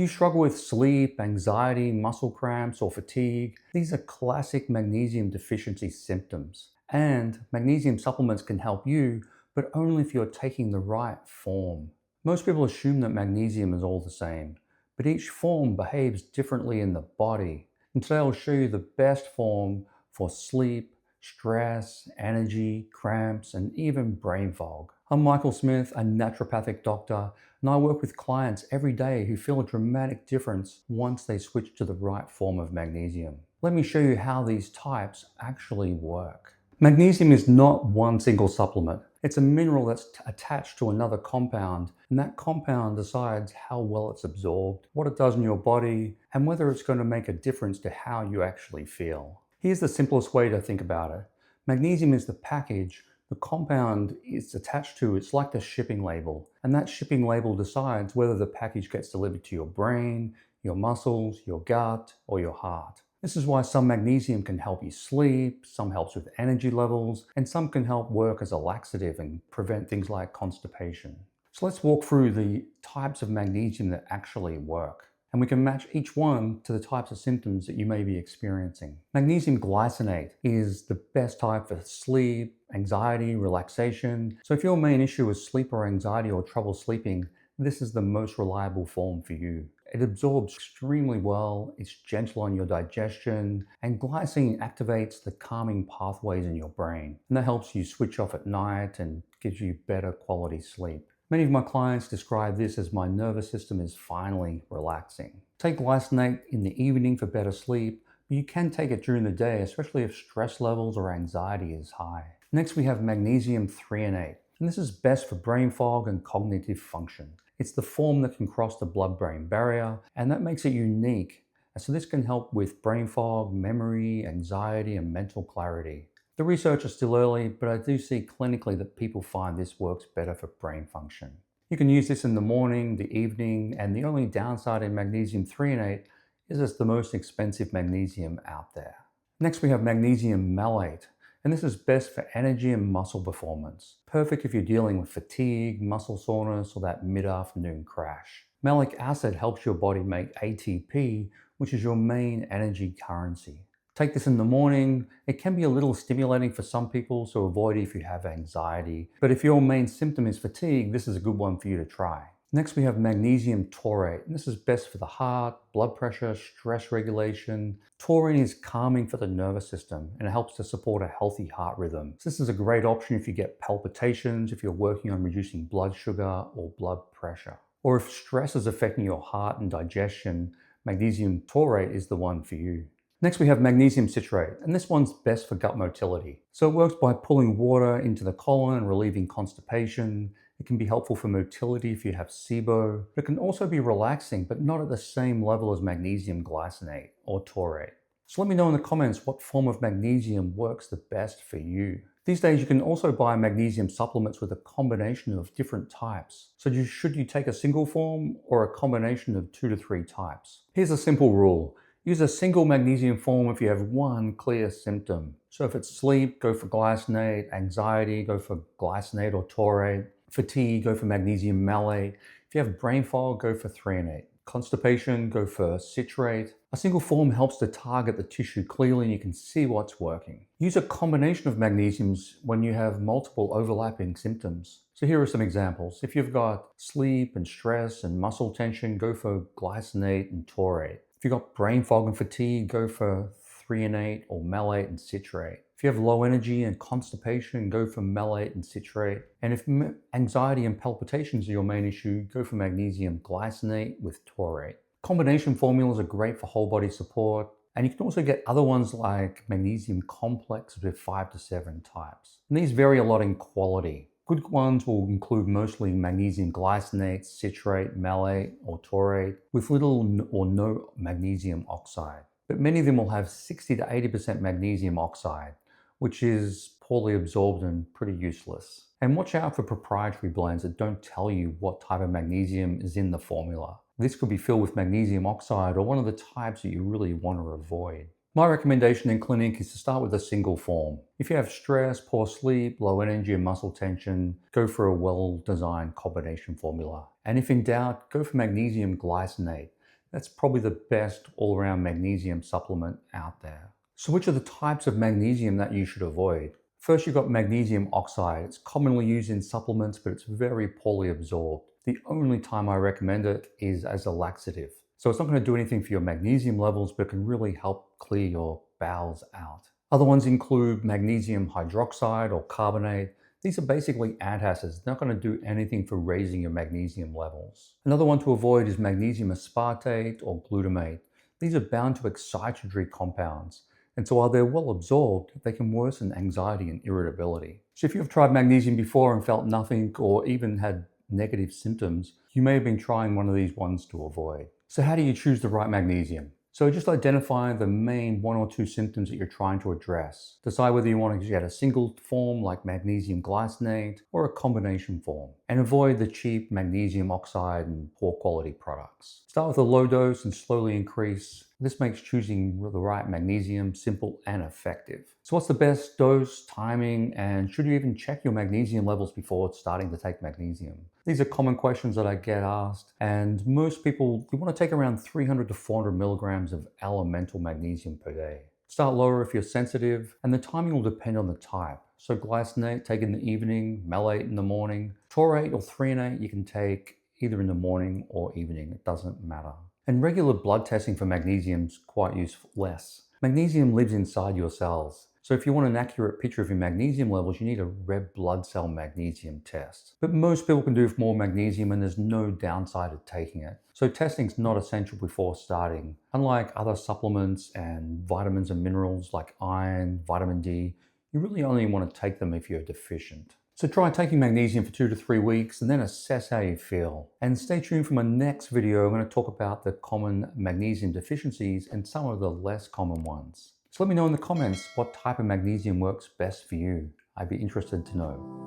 Do you struggle with sleep, anxiety, muscle cramps, or fatigue? These are classic magnesium deficiency symptoms. And magnesium supplements can help you, but only if you're taking the right form. Most people assume that magnesium is all the same, but each form behaves differently in the body. And today I'll show you the best form for sleep, stress, energy, cramps, and even brain fog. I'm Michael Smith, a naturopathic doctor, and I work with clients every day who feel a dramatic difference once they switch to the right form of magnesium. Let me show you how these types actually work. Magnesium is not one single supplement. It's a mineral that's attached to another compound, and that compound decides how well it's absorbed, what it does in your body, and whether it's going to make a difference to how you actually feel. Here's the simplest way to think about it. Magnesium is the package the compound it's attached to. It's like the shipping label, and that shipping label decides whether the package gets delivered to your brain, your muscles, your gut, or your heart. This is why some magnesium can help you sleep, some helps with energy levels, and some can help work as a laxative and prevent things like constipation. So let's walk through the types of magnesium that actually work, and we can match each one to the types of symptoms that you may be experiencing. Magnesium glycinate is the best type for sleep, anxiety, relaxation. So if your main issue is sleep or anxiety or trouble sleeping, this is the most reliable form for you. It absorbs extremely well, it's gentle on your digestion, and glycine activates the calming pathways in your brain. And that helps you switch off at night and gives you better quality sleep. Many of my clients describe this as my nervous system is finally relaxing. Take glycinate in the evening for better sleep, but you can take it during the day, especially if stress levels or anxiety is high. Next, we have magnesium threonate, and this is best for brain fog and cognitive function. It's the form that can cross the blood-brain barrier, and that makes it unique. And so this can help with brain fog, memory, anxiety, and mental clarity. The research is still early, but I do see clinically that people find this works better for brain function. You can use this in the morning, the evening, and the only downside in magnesium threonate is it's the most expensive magnesium out there. Next, we have magnesium malate, and this is best for energy and muscle performance. Perfect if you're dealing with fatigue, muscle soreness, or that mid-afternoon crash. Malic acid helps your body make ATP, which is your main energy currency. Take this in the morning. It can be a little stimulating for some people, so avoid it if you have anxiety. But if your main symptom is fatigue, this is a good one for you to try. Next, we have magnesium taurate, and this is best for the heart, blood pressure, stress regulation. Taurine is calming for the nervous system, and it helps to support a healthy heart rhythm. So this is a great option if you get palpitations, if you're working on reducing blood sugar or blood pressure. Or if stress is affecting your heart and digestion, magnesium taurate is the one for you. Next, we have magnesium citrate, and this one's best for gut motility. So it works by pulling water into the colon and relieving constipation. It can be helpful for motility if you have SIBO. It can also be relaxing, but not at the same level as magnesium glycinate or taurate. So let me know in the comments what form of magnesium works the best for you. These days, you can also buy magnesium supplements with a combination of different types. So should you take a single form or a combination of 2 to 3 types? Here's a simple rule. Use a single magnesium form if you have one clear symptom. So if it's sleep, go for glycinate. Anxiety, go for glycinate or taurate. Fatigue, go for magnesium malate. If you have brain fog, go for threonate. Constipation, go for citrate. A single form helps to target the tissue clearly and you can see what's working. Use a combination of magnesiums when you have multiple overlapping symptoms. So here are some examples. If you've got sleep and stress and muscle tension, go for glycinate and taurate. If you've got brain fog and fatigue, go for threonate or malate and citrate. If you have low energy and constipation, go for malate and citrate. And if anxiety and palpitations are your main issue, go for magnesium glycinate with taurate. Combination formulas are great for whole body support. And you can also get other ones like magnesium complex with 5 to 7 types. And these vary a lot in quality. Good ones will include mostly magnesium glycinate, citrate, malate, or taurate with little or no magnesium oxide. But many of them will have 60 to 80% magnesium oxide, which is poorly absorbed and pretty useless. And watch out for proprietary blends that don't tell you what type of magnesium is in the formula. This could be filled with magnesium oxide or one of the types that you really want to avoid. My recommendation in clinic is to start with a single form. If you have stress, poor sleep, low energy and muscle tension, go for a well-designed combination formula. And if in doubt, go for magnesium glycinate. That's probably the best all-around magnesium supplement out there. So which are the types of magnesium that you should avoid? First, you've got magnesium oxide. It's commonly used in supplements, but it's very poorly absorbed. The only time I recommend it is as a laxative. So it's not going to do anything for your magnesium levels, but can really help clear your bowels out. Other ones include magnesium hydroxide or carbonate. These are basically antacids. They're not going to do anything for raising your magnesium levels. Another one to avoid is magnesium aspartate or glutamate. These are bound to excitatory compounds. And so while they're well absorbed, they can worsen anxiety and irritability. So if you've tried magnesium before and felt nothing or even had negative symptoms, you may have been trying one of these ones to avoid. So how do you choose the right magnesium? So just identify the main 1 or 2 symptoms that you're trying to address. Decide whether you want to get a single form like magnesium glycinate or a combination form. And avoid the cheap magnesium oxide and poor quality products. Start with a low dose and slowly increase. This makes choosing the right magnesium simple and effective. So what's the best dose, timing, and should you even check your magnesium levels before starting to take magnesium? These are common questions that I get asked, and most people, you want to take around 300 to 400 milligrams of elemental magnesium per day. Start lower if you're sensitive, and the timing will depend on the type. So glycinate, take in the evening, malate in the morning. Taurate or threonate, you can take either in the morning or evening, it doesn't matter. And regular blood testing for magnesium is quite useful. Magnesium lives inside your cells. So if you want an accurate picture of your magnesium levels, you need a red blood cell magnesium test. But most people can do more magnesium and there's no downside of taking it. So testing is not essential before starting. Unlike other supplements and vitamins and minerals like iron, vitamin D, you really only want to take them if you're deficient. So try taking magnesium for 2 to 3 weeks and then assess how you feel. And stay tuned for my next video. I'm going to talk about the common magnesium deficiencies and some of the less common ones. So let me know in the comments what type of magnesium works best for you. I'd be interested to know.